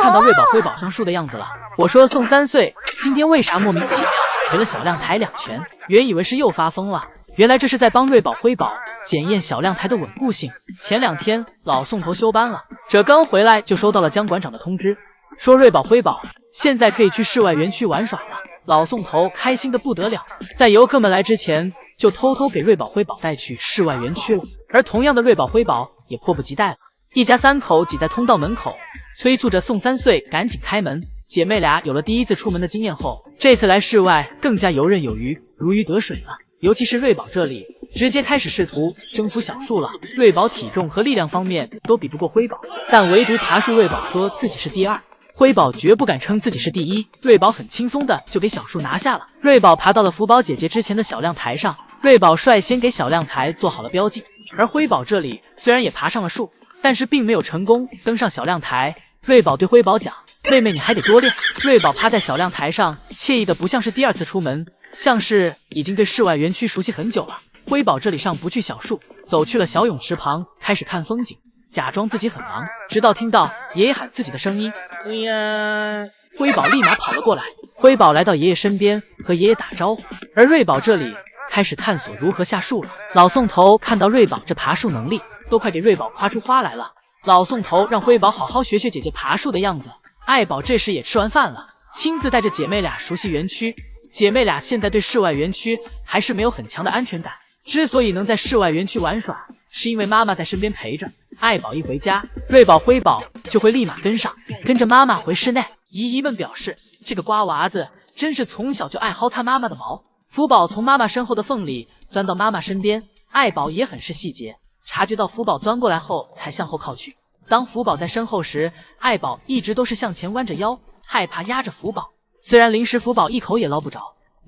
看到瑞宝辉宝上树的样子了。我说宋3岁今天为啥莫名其妙捶了小亮台2拳？原以为是又发疯了，原来这是在帮瑞宝辉宝检验小亮台的稳固性。前2天老宋头休班了，这刚回来就收到了江馆长的通知，说瑞宝辉宝现在可以去室外园区玩耍了。老宋头开心的不得了，在游客们来之前就偷偷给瑞宝辉宝带去室外园区了。而同样的瑞宝辉宝也迫不及待了，一家3口挤在通道门口，催促着宋3岁赶紧开门。姐妹俩有了第一次出门的经验后，这次来室外更加游刃有余，如鱼得水了。尤其是瑞宝这里，直接开始试图征服小树了。瑞宝体重和力量方面都比不过辉宝，但唯独爬树瑞宝说自己是第2，辉宝绝不敢称自己是第1。瑞宝很轻松的就给小树拿下了。瑞宝爬到了福宝姐姐之前的小亮台上，瑞宝率先给小亮台做好了标记。而辉宝这里虽然也爬上了树，但是并没有成功登上小亮台。瑞宝对辉宝讲，妹妹你还得多练。瑞宝趴在小亮台上，惬意的不像是第2次出门，像是已经对室外园区熟悉很久了。辉宝这里上不去小树，走去了小泳池旁，开始看风景，假装自己很忙，直到听到爷爷喊自己的声音，哎呀！辉宝立马跑了过来。辉宝来到爷爷身边，和爷爷打招呼。而瑞宝这里开始探索如何下树了。老宋头看到瑞宝这爬树能力，都快给瑞宝夸出花来了。老宋头让辉宝好好学学姐姐爬树的样子。爱宝这时也吃完饭了，亲自带着姐妹俩熟悉园区。姐妹俩现在对室外园区还是没有很强的安全感，之所以能在室外园区玩耍，是因为妈妈在身边陪着。爱宝一回家，瑞宝辉宝就会立马跟上，跟着妈妈回室内。姨姨们表示，这个瓜娃子真是从小就爱薅他妈妈的毛。福宝从妈妈身后的缝里钻到妈妈身边，爱宝也很是细节，察觉到福宝钻过来后才向后靠去。当福宝在身后时，爱宝一直都是向前弯着腰，害怕压着福宝。虽然零食福宝一口也捞不着，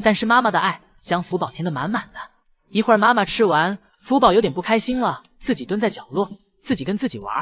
但是妈妈的爱将福宝填得满满的。一会儿妈妈吃完，福宝有点不开心了，自己蹲在角落，自己跟自己玩。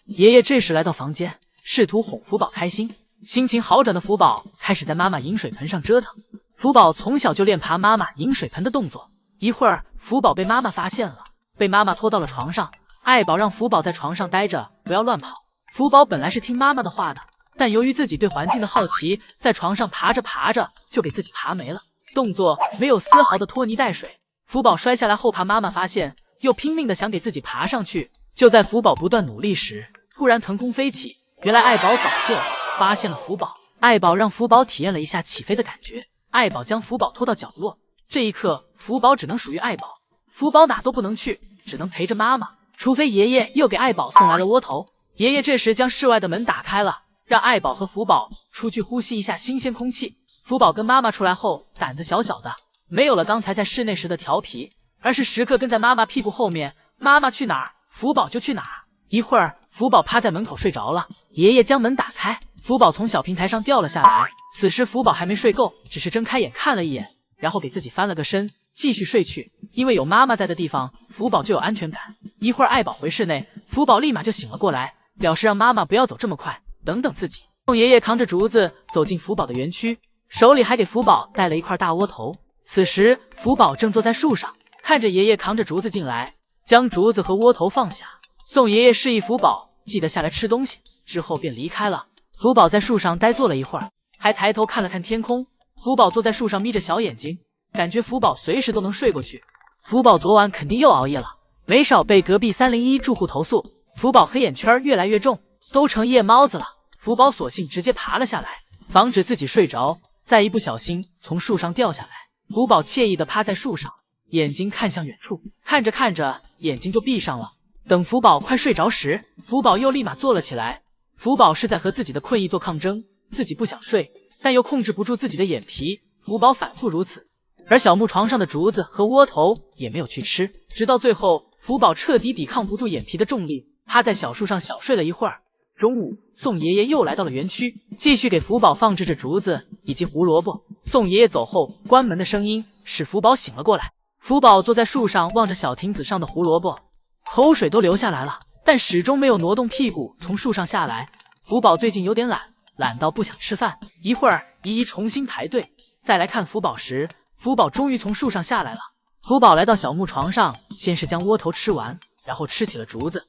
爷爷这时来到房间，试图哄福宝开心。心情好转的福宝开始在妈妈饮水盆上折腾。福宝从小就练爬妈妈饮水盆的动作。一会儿福宝被妈妈发现了，被妈妈拖到了床上。爱宝让福宝在床上待着，不要乱跑。福宝本来是听妈妈的话的，但由于自己对环境的好奇，在床上爬着爬着就给自己爬没了，动作没有丝毫的拖泥带水。福宝摔下来后怕妈妈发现，又拼命的想给自己爬上去。就在福宝不断努力时，突然腾空飞起。原来爱宝早就发现了福宝，爱宝让福宝体验了一下起飞的感觉。爱宝将福宝拖到角落，这一刻福宝只能属于爱宝，福宝哪都不能去，只能陪着妈妈，除非爷爷又给爱宝送来了窝头。爷爷这时将室外的门打开了，让爱宝和福宝出去呼吸一下新鲜空气。福宝跟妈妈出来后胆子小小的，没有了刚才在室内时的调皮，而是时刻跟在妈妈屁股后面，妈妈去哪儿福宝就去哪儿。一会儿福宝趴在门口睡着了，爷爷将门打开，福宝从小平台上掉了下来。此时福宝还没睡够，只是睁开眼看了一眼，然后给自己翻了个身继续睡去。因为有妈妈在的地方，福宝就有安全感。一会儿爱宝回室内，福宝立马就醒了过来，表示让妈妈不要走这么快，等等自己。宋爷爷扛着竹子走进福宝的园区，手里还给福宝带了一块大窝头。此时福宝正坐在树上，看着爷爷扛着竹子进来，将竹子和窝头放下。宋爷爷示意福宝记得下来吃东西，之后便离开了。福宝在树上呆坐了一会儿，还抬头看了看天空。福宝坐在树上眯着小眼睛，感觉福宝随时都能睡过去。福宝昨晚肯定又熬夜了，没少被隔壁301住户投诉。福宝黑眼圈越来越重，都成夜猫子了。福宝索性直接爬了下来，防止自己睡着，再一不小心从树上掉下来。福宝惬意地趴在树上，眼睛看向远处，看着看着眼睛就闭上了。等福宝快睡着时，福宝又立马坐了起来。福宝是在和自己的困意做抗争，自己不想睡，但又控制不住自己的眼皮。福宝反复如此，而小木床上的竹子和窝头也没有去吃，直到最后福宝彻底抵抗不住眼皮的重力，趴在小树上小睡了一会儿。中午，宋爷爷又来到了园区，继续给福宝放置着竹子以及胡萝卜。宋爷爷走后，关门的声音使福宝醒了过来。福宝坐在树上，望着小亭子上的胡萝卜，口水都流下来了，但始终没有挪动屁股从树上下来。福宝最近有点懒到不想吃饭。一会儿姨姨重新排队再来看福宝时，福宝终于从树上下来了。福宝来到小木床上，先是将窝头吃完，然后吃起了竹子。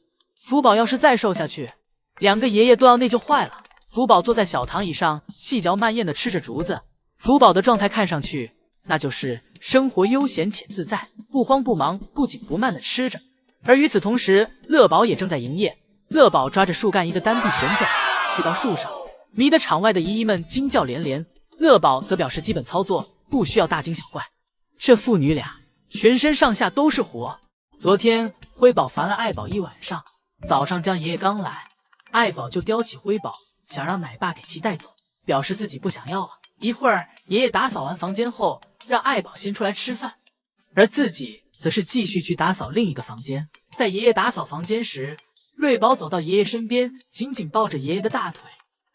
福宝要是再瘦下去，两个爷爷都要内疚坏了。福宝坐在小躺椅上，细嚼慢咽地吃着竹子。福宝的状态看上去，那就是生活悠闲且自在，不慌不忙，不紧不慢地吃着。而与此同时，乐宝也正在营业。乐宝抓着树干一个单臂旋转，去到树上，迷得场外的姨姨们惊叫连连。乐宝则表示基本操作不需要大惊小怪。这父女俩全身上下都是火。昨天辉宝烦了爱宝一晚上，早上江爷爷刚来，爱宝就叼起辉宝，想让奶爸给其带走，表示自己不想要了。一会儿爷爷打扫完房间后，让爱宝先出来吃饭，而自己则是继续去打扫另一个房间。在爷爷打扫房间时，瑞宝走到爷爷身边，紧紧抱着爷爷的大腿，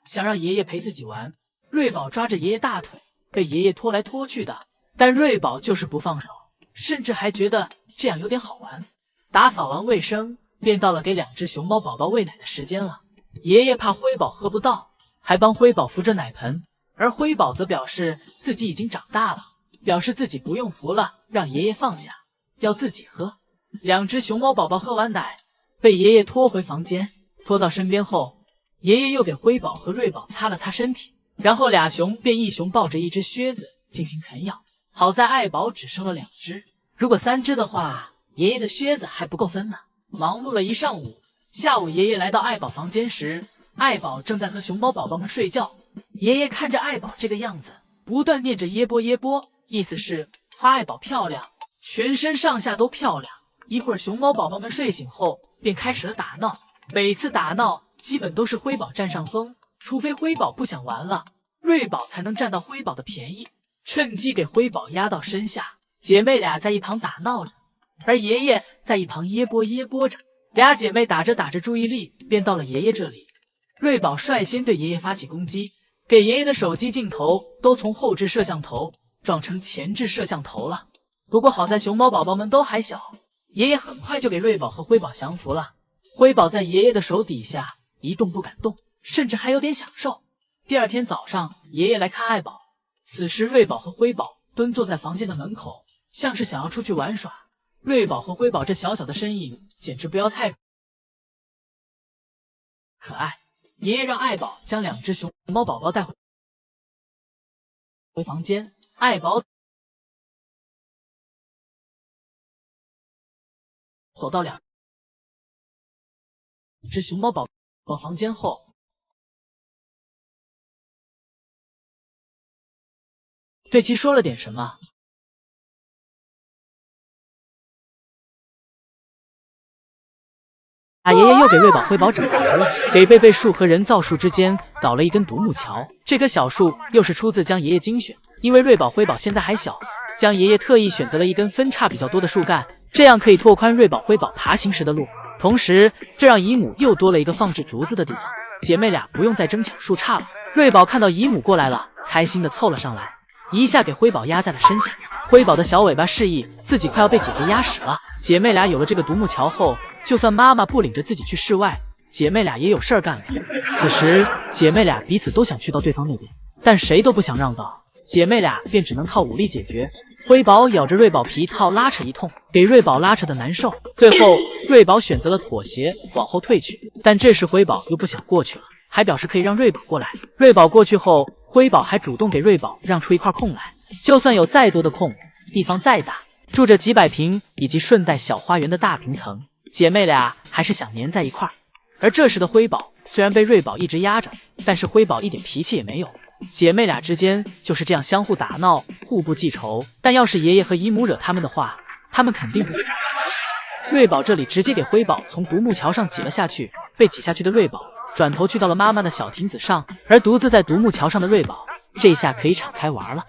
想让爷爷陪自己玩。瑞宝抓着爷爷大腿，被爷爷拖来拖去的，但瑞宝就是不放手，甚至还觉得这样有点好玩。打扫完卫生，便到了给2只熊猫宝宝喂奶的时间了。爷爷怕辉宝喝不到，还帮辉宝扶着奶盆，而辉宝则表示自己已经长大了，表示自己不用扶了，让爷爷放下，要自己喝。2只熊猫宝宝喝完奶，被爷爷拖回房间。拖到身边后，爷爷又给辉宝和瑞宝擦了擦身体，然后俩熊便一熊抱着一只靴子进行啃咬。好在爱宝只生了2只，如果3只的话，爷爷的靴子还不够分呢。忙碌了一上午，下午爷爷来到爱宝房间时，爱宝正在和熊猫宝宝们睡觉。爷爷看着爱宝这个样子，不断念着耶波耶波，意思是夸爱宝漂亮，全身上下都漂亮。一会儿熊猫宝宝们睡醒后，便开始了打闹。每次打闹基本都是辉宝占上风，除非辉宝不想玩了，瑞宝才能占到辉宝的便宜，趁机给辉宝压到身下。姐妹俩在一旁打闹着，而爷爷在一旁耶波耶波着。俩姐妹打着打着，注意力便到了爷爷这里。瑞宝率先对爷爷发起攻击，给爷爷的手机镜头都从后置摄像头撞成前置摄像头了。不过好在熊猫宝宝们都还小，爷爷很快就给瑞宝和辉宝降服了。辉宝在爷爷的手底下一动不敢动，甚至还有点享受。第二天早上，爷爷来看爱宝，此时瑞宝和辉宝蹲坐在房间的门口，像是想要出去玩耍。瑞宝和辉宝这小小的身影简直不要太可爱。爷爷让爱宝将2只熊猫宝宝带回房间，爱宝走到2只熊猫宝宝房间后，对其说了点什么。大爷爷又给瑞宝、辉宝整活了，给贝贝树和人造树之间搞了一根独木桥。这棵小树又是出自江爷爷精选，因为瑞宝、辉宝现在还小，江爷爷特意选择了一根分叉比较多的树干，这样可以拓宽瑞宝、辉宝爬行时的路。同时，这让姨母又多了一个放置竹子的地方，姐妹俩不用再争抢树杈了。瑞宝看到姨母过来了，开心的凑了上来，一下给辉宝压在了身下。辉宝的小尾巴示意自己快要被姐姐压死了。姐妹俩有了这个独木桥后，就算妈妈不领着自己去室外，姐妹俩也有事儿干了。此时，姐妹俩彼此都想去到对方那边，但谁都不想让道，姐妹俩便只能靠武力解决。辉宝咬着瑞宝皮套拉扯一通，给瑞宝拉扯的难受。最后，瑞宝选择了妥协，往后退去。但这时辉宝又不想过去了，还表示可以让瑞宝过来。瑞宝过去后，辉宝还主动给瑞宝让出一块空来。就算有再多的空，地方再大，住着几百平以及顺带小花园的大平层，姐妹俩还是想黏在一块儿。而这时的辉宝虽然被瑞宝一直压着，但是辉宝一点脾气也没有。姐妹俩之间就是这样相互打闹，互不记仇。但要是爷爷和姨母惹他们的话，他们肯定不会。瑞宝这里直接给辉宝从独木桥上挤了下去，被挤下去的瑞宝转头去到了妈妈的小亭子上，而独自在独木桥上的瑞宝这下可以敞开玩了。